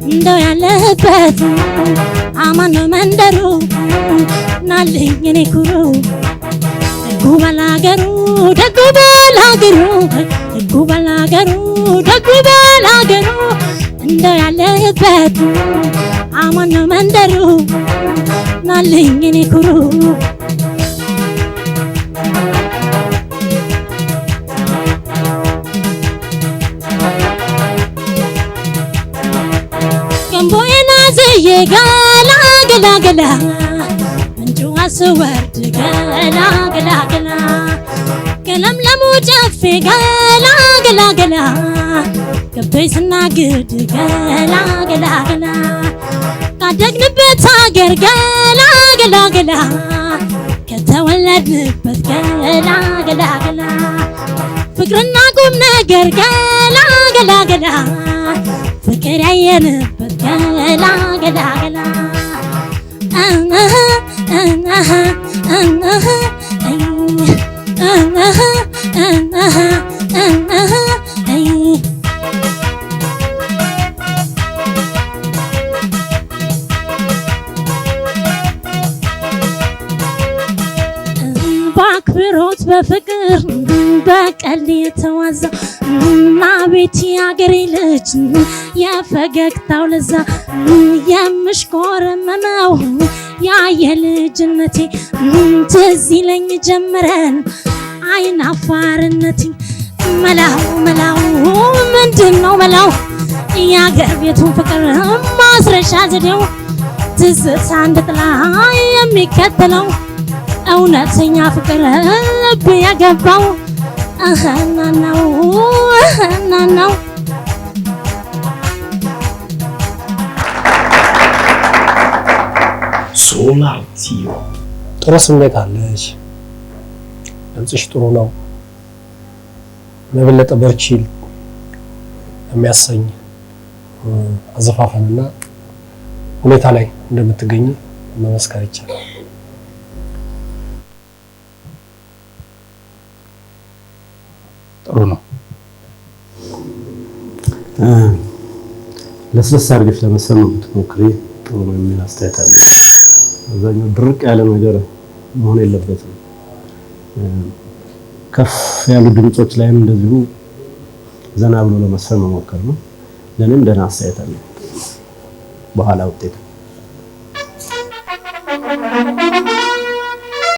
እንደው ያለበት አማን ነው መንደሩ ናልኝ እኔ ኩሩ ደጉ ባላገሩ እንደው ያለበት አማን ነው መንደሩ ናልኝ እኔ ኩሩ ገንቦዬን አዝዬ ገላ እንጁ አስወርድ ገላ ገለምለሙ ጨፌ ገላ ገበይ ስናግድ ገላ ካደግንበት ሀገር ገላ ከተወለድንበት ገላ ፍቅርና ቁም ነገር ገላ ፍቅር ያየንበት ገላ በአክብሮት በፍቅር በቀልድ የተዋዛ አቤት ያገሬ ልጅ የፈገግታው ለዛ የምሽኮረመመው ያ የልጅነቴ ትዝ ይለኝ ጀመረን አይናፋርነቴ መላው ምንድነው መላው ያገር ቤቱን ፍቅር ማስረሻ ዘዴው ትዝታ እንደ ጥላ የሚከተለው እውነተኛ ፍቅር ልብ ያገባው ናናው ሶላቲዮ ጥሩ ስሜት አለሽ። ድምፅሽ ጥሩ ነው። ለበለጠ በርቺ የሚያሰኝ አዘፋፈንና ሁኔታ ላይ እንደምትገኝ መመስከር ይቻላል። ጥሩ ነው። ለስለስ አድርገሽ ለመሰማት ብትሞክሪ ጥሩ ነው የሚል አስተያየት አለ። አብዛኛው ድርቅ ያለ ነገር መሆን የለበትም። ከፍ ያሉ ድምጾች ላይም እንደዚሁ ዘና ብሎ ለመስፈን መሞከር ነው። ለኔም ደህና አስተያየት አለ። በኋላ ውጤት